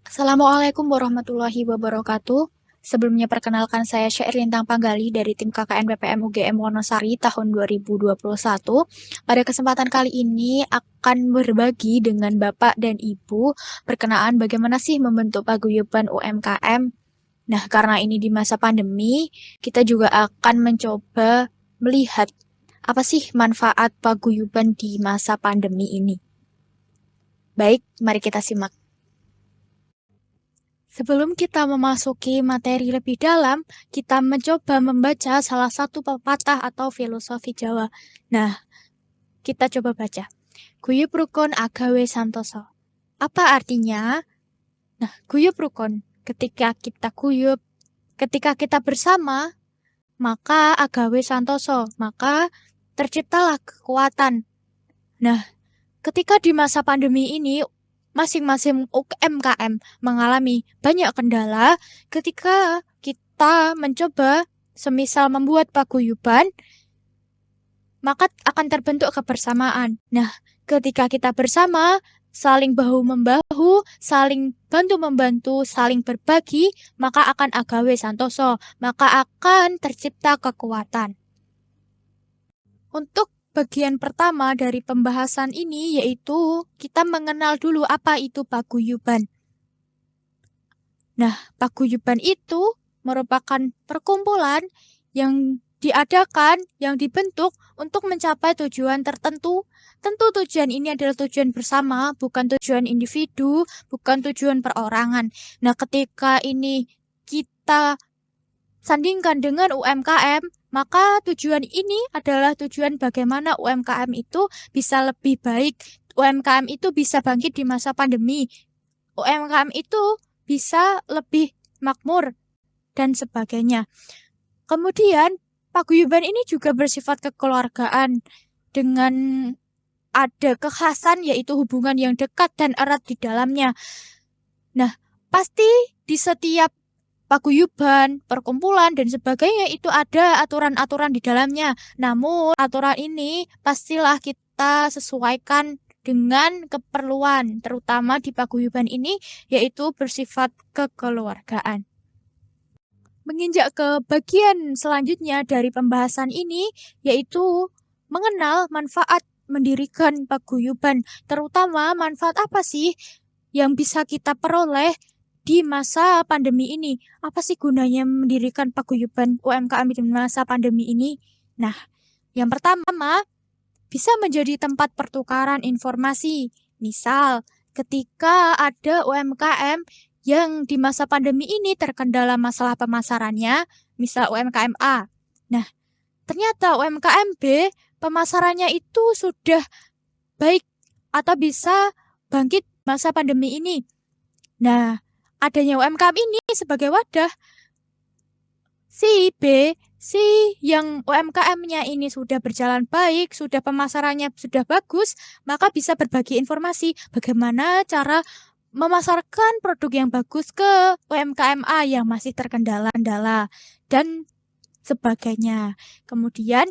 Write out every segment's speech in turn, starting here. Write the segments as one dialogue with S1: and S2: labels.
S1: Assalamualaikum warahmatullahi wabarakatuh. Sebelumnya perkenalkan saya Syair Lintang Panggali dari tim KKN PPM UGM Wonosari tahun 2021. Pada kesempatan kali ini akan berbagi dengan Bapak dan Ibu berkenaan bagaimana sih membentuk paguyuban UMKM. Nah, karena ini di masa pandemi, kita juga akan mencoba melihat apa sih manfaat paguyuban di masa pandemi ini. Baik, mari kita simak. Sebelum kita memasuki materi lebih dalam, kita mencoba membaca salah satu pepatah atau filosofi Jawa. Nah, kita coba baca. Guyub rukun agawe santoso. Apa artinya? Nah, guyub rukun. Ketika kita bersama, maka agawe santoso, maka terciptalah kekuatan. Nah, ketika di masa pandemi ini, masing-masing UMKM mengalami banyak kendala ketika kita mencoba semisal membuat paguyuban, maka akan terbentuk kebersamaan. Nah, ketika kita bersama, saling bahu-membahu, saling bantu-membantu, saling berbagi, maka akan agawe santoso, maka akan tercipta kekuatan. Untuk bagian pertama dari pembahasan ini yaitu kita mengenal dulu apa itu paguyuban. Nah, paguyuban itu merupakan perkumpulan yang diadakan, yang dibentuk untuk mencapai tujuan tertentu. Tentu tujuan ini adalah tujuan bersama, bukan tujuan individu, bukan tujuan perorangan. Nah, ketika ini kita sandingkan dengan UMKM, maka tujuan ini adalah tujuan bagaimana UMKM itu bisa lebih baik, UMKM itu bisa bangkit di masa pandemi, UMKM itu bisa lebih makmur, dan sebagainya. Kemudian, paguyuban ini juga bersifat kekeluargaan dengan ada kekhasan yaitu hubungan yang dekat dan erat di dalamnya. Nah, pasti di setiap paguyuban, perkumpulan, dan sebagainya itu ada aturan-aturan di dalamnya. Namun, aturan ini pastilah kita sesuaikan dengan keperluan, terutama di paguyuban ini, yaitu bersifat kekeluargaan. Menginjak ke bagian selanjutnya dari pembahasan ini, yaitu mengenal manfaat mendirikan paguyuban, terutama manfaat apa sih yang bisa kita peroleh di masa pandemi ini. Apa sih gunanya mendirikan paguyuban UMKM di masa pandemi ini? Nah, yang pertama, bisa menjadi tempat pertukaran informasi. Misal, ketika ada UMKM yang di masa pandemi ini terkendala masalah pemasarannya, misal UMKM A. Nah, ternyata UMKM B pemasarannya itu sudah baik atau bisa bangkit masa pandemi ini. Nah, adanya UMKM ini sebagai wadah, si yang UMKM-nya ini sudah berjalan baik, sudah pemasarannya sudah bagus, maka bisa berbagi informasi bagaimana cara memasarkan produk yang bagus ke UMKM A yang masih terkendala dan sebagainya. Kemudian,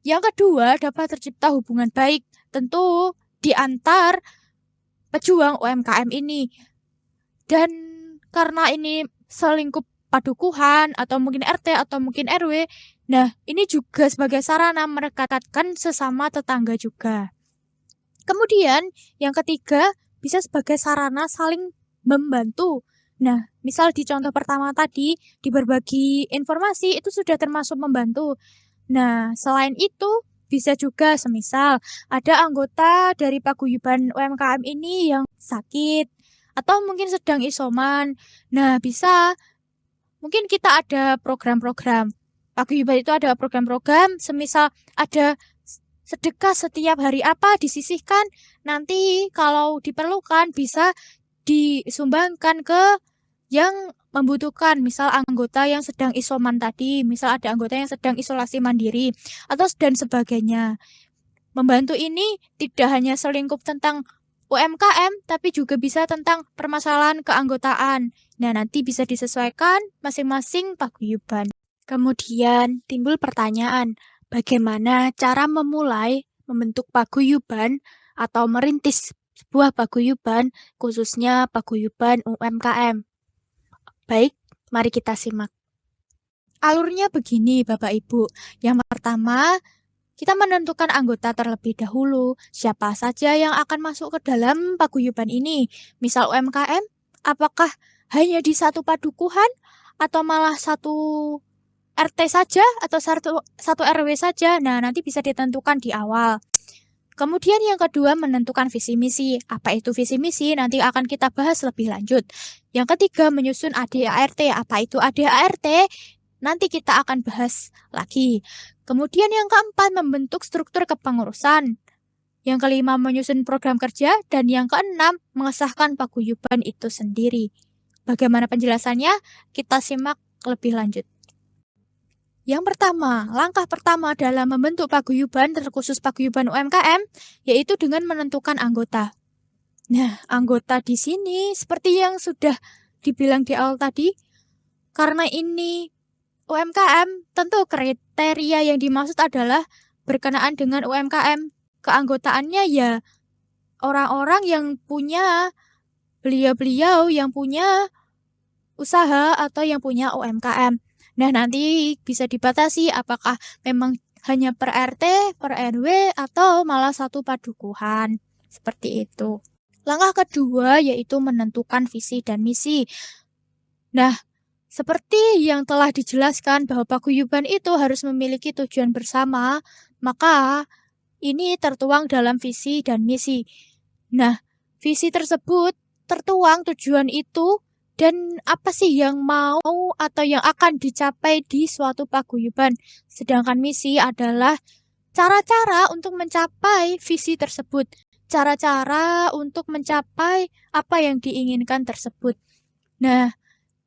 S1: yang kedua, dapat tercipta hubungan baik tentu di antar pejuang UMKM ini. Dan karena ini selingkup padukuhan atau mungkin RT atau mungkin RW, nah ini juga sebagai sarana merekatkan sesama tetangga juga. Kemudian yang ketiga bisa sebagai sarana saling membantu. Nah, misal di contoh pertama tadi, di berbagi informasi itu sudah termasuk membantu. Nah, selain itu bisa juga semisal ada anggota dari paguyuban UMKM ini yang sakit atau mungkin sedang isoman. Nah, mungkin kita ada program-program. Paguyuban itu ada program-program, semisal ada sedekah setiap hari apa disisihkan, nanti kalau diperlukan bisa disumbangkan ke yang membutuhkan, misal anggota yang sedang isoman tadi, misal ada anggota yang sedang isolasi mandiri, atau dan sebagainya. Membantu ini tidak hanya selingkup tentang UMKM, tapi juga bisa tentang permasalahan keanggotaan. Nah, nanti bisa disesuaikan masing-masing paguyuban. Kemudian timbul pertanyaan, bagaimana cara memulai membentuk paguyuban atau merintis sebuah paguyuban, khususnya paguyuban UMKM. Baik, mari kita simak. Alurnya begini, Bapak Ibu. Yang pertama, kita menentukan anggota terlebih dahulu. Siapa saja yang akan masuk ke dalam paguyuban ini? Misal UMKM, apakah hanya di satu padukuhan atau malah satu RT saja atau satu RW saja? Nah, nanti bisa ditentukan di awal. Kemudian yang kedua menentukan visi misi. Apa itu visi misi? Nanti akan kita bahas lebih lanjut. Yang ketiga menyusun ADART. Apa itu ADART? Nanti kita akan bahas lagi. Kemudian yang keempat membentuk struktur kepengurusan. Yang kelima menyusun program kerja. Dan yang keenam mengesahkan paguyuban itu sendiri. Bagaimana penjelasannya? Kita simak lebih lanjut. Yang pertama, langkah pertama dalam membentuk paguyuban, terkhusus paguyuban UMKM, yaitu dengan menentukan anggota. Nah, anggota di sini seperti yang sudah dibilang di awal tadi, karena ini UMKM, tentu kriteria yang dimaksud adalah berkenaan dengan UMKM. Keanggotaannya ya orang-orang yang punya, beliau-beliau yang punya usaha atau yang punya UMKM. Nah, nanti bisa dibatasi apakah memang hanya per RT, per RW, atau malah satu padukuhan. Seperti itu. Langkah kedua yaitu menentukan visi dan misi. Nah, seperti yang telah dijelaskan bahwa paguyuban itu harus memiliki tujuan bersama, maka ini tertuang dalam visi dan misi. Nah, visi tersebut tertuang tujuan itu dan apa sih yang mau atau yang akan dicapai di suatu paguyuban. Sedangkan misi adalah cara-cara untuk mencapai visi tersebut. Cara-cara untuk mencapai apa yang diinginkan tersebut. Nah,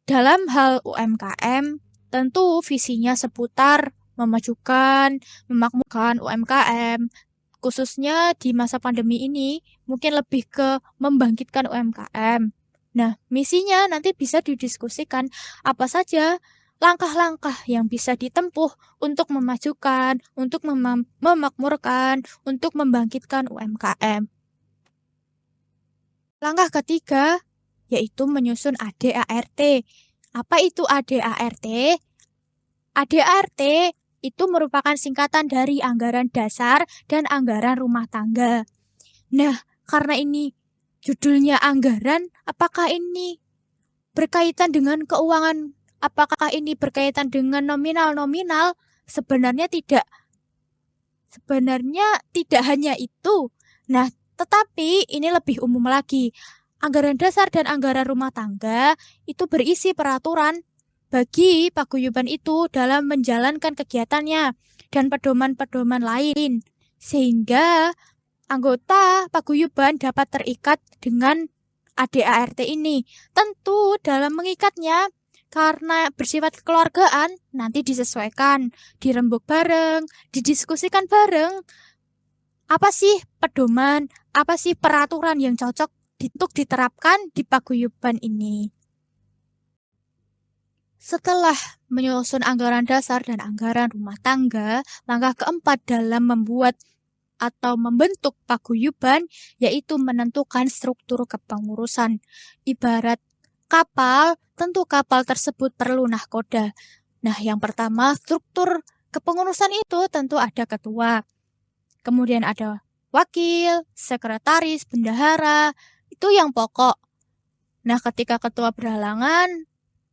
S1: dalam hal UMKM, tentu visinya seputar memajukan, memakmurkan UMKM. Khususnya di masa pandemi ini, mungkin lebih ke membangkitkan UMKM. Nah, misinya nanti bisa didiskusikan apa saja langkah-langkah yang bisa ditempuh untuk memajukan, untuk memakmurkan, untuk membangkitkan UMKM. Langkah ketiga yaitu menyusun ADART. Apa itu ADART? ADART itu merupakan singkatan dari anggaran dasar dan anggaran rumah tangga. Nah, karena ini judulnya anggaran, apakah ini berkaitan dengan keuangan? Apakah ini berkaitan dengan nominal-nominal? Sebenarnya tidak. Sebenarnya tidak hanya itu. Nah, tetapi ini lebih umum lagi. Anggaran dasar dan anggaran rumah tangga itu berisi peraturan bagi paguyuban itu dalam menjalankan kegiatannya dan pedoman-pedoman lain. Sehingga anggota paguyuban dapat terikat dengan ADART ini. Tentu dalam mengikatnya karena bersifat kekeluargaan nanti disesuaikan, dirembuk bareng, didiskusikan bareng. Apa sih pedoman, apa sih peraturan yang cocok untuk diterapkan di paguyuban ini? Setelah menyusun anggaran dasar dan anggaran rumah tangga, langkah keempat dalam membuat atau membentuk paguyuban yaitu menentukan struktur kepengurusan. Ibarat kapal, tentu kapal tersebut perlu nahkoda. Nah, yang pertama, struktur kepengurusan itu tentu ada ketua. Kemudian ada wakil, sekretaris, bendahara, itu yang pokok. Nah, ketika ketua berhalangan,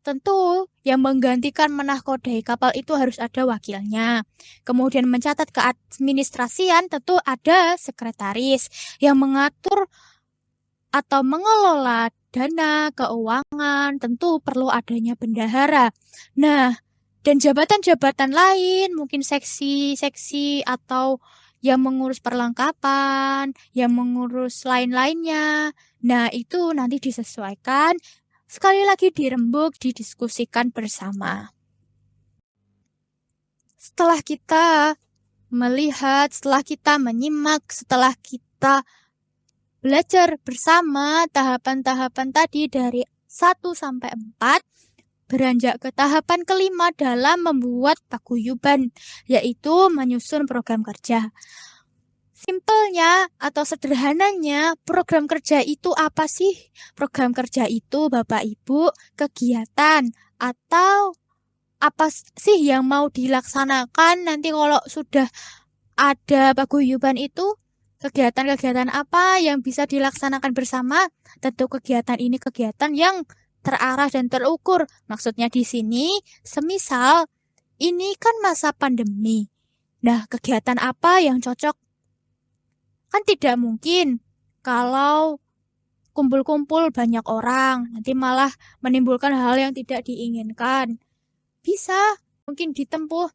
S1: tentu yang menggantikan menahkodai kapal itu harus ada wakilnya. Kemudian mencatat keadministrasian tentu ada sekretaris yang mengatur atau mengelola dana, keuangan, tentu perlu adanya bendahara. Nah, dan jabatan-jabatan lain, mungkin seksi-seksi atau yang mengurus perlengkapan, yang mengurus lain-lainnya. Nah, itu nanti disesuaikan. Sekali lagi dirembuk, didiskusikan bersama. Setelah kita melihat, setelah kita menyimak, setelah kita belajar bersama tahapan-tahapan tadi dari 1 sampai 4, beranjak ke tahapan kelima dalam membuat paguyuban, yaitu menyusun program kerja. Simpelnya atau sederhananya, program kerja itu apa sih? Program kerja itu, Bapak Ibu, kegiatan atau apa sih yang mau dilaksanakan nanti kalau sudah ada paguyuban itu? Kegiatan-kegiatan apa yang bisa dilaksanakan bersama? Tentu kegiatan ini kegiatan yang terarah dan terukur. Maksudnya di sini, semisal ini kan masa pandemi. Nah, kegiatan apa yang cocok? Kan tidak mungkin kalau kumpul-kumpul banyak orang, nanti malah menimbulkan hal yang tidak diinginkan. Bisa mungkin ditempuh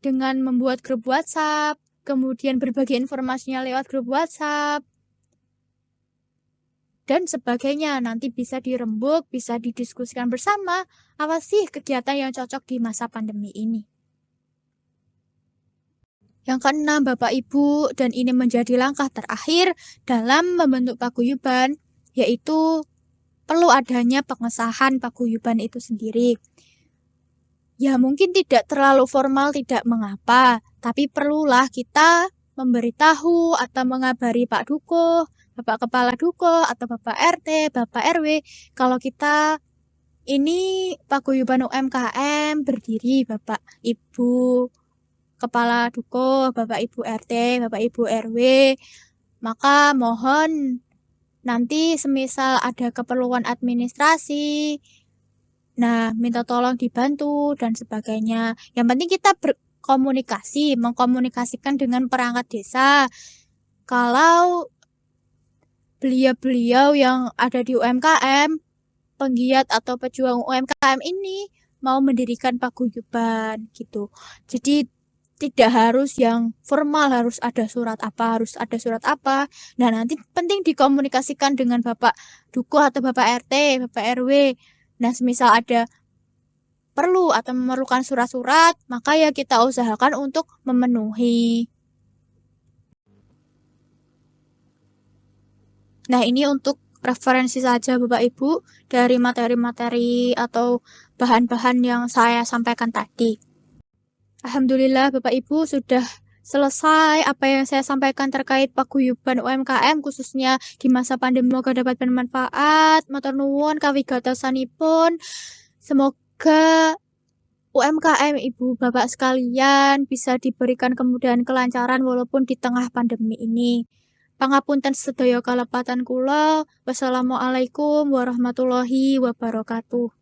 S1: dengan membuat grup WhatsApp, kemudian berbagi informasinya lewat grup WhatsApp, dan sebagainya. Nanti bisa dirembuk, bisa didiskusikan bersama, apa sih kegiatan yang cocok di masa pandemi ini. Yang keenam, Bapak Ibu, dan ini menjadi langkah terakhir dalam membentuk paguyuban, yaitu perlu adanya pengesahan paguyuban itu sendiri. Ya mungkin tidak terlalu formal, tidak mengapa, tapi perlulah kita memberitahu atau mengabari Pak Duko, Bapak Kepala Duko, atau Bapak RT, Bapak RW, kalau kita ini paguyuban UMKM berdiri, Bapak Ibu Kepala Duko, Bapak Ibu RT, Bapak Ibu RW, maka mohon nanti semisal ada keperluan administrasi, nah minta tolong dibantu dan sebagainya. Yang penting kita berkomunikasi, mengkomunikasikan dengan perangkat desa. Kalau beliau-beliau yang ada di UMKM, penggiat atau pejuang UMKM ini mau mendirikan paguyuban gitu. Jadi tidak harus yang formal, harus ada surat apa, harus ada surat apa. Nah, nanti penting dikomunikasikan dengan Bapak Duko atau Bapak RT, Bapak RW. Nah, semisal ada perlu atau memerlukan surat-surat, maka ya kita usahakan untuk memenuhi. Nah, ini untuk referensi saja Bapak Ibu dari materi-materi atau bahan-bahan yang saya sampaikan tadi. Alhamdulillah Bapak Ibu sudah selesai apa yang saya sampaikan terkait paguyuban UMKM khususnya di masa pandemi, semoga dapat bermanfaat. Matur nuwun kawigatosanipun. Semoga UMKM Ibu Bapak sekalian bisa diberikan kemudahan kelancaran walaupun di tengah pandemi ini. Pangapunten sedaya kalepatan kula. Wassalamualaikum warahmatullahi wabarakatuh.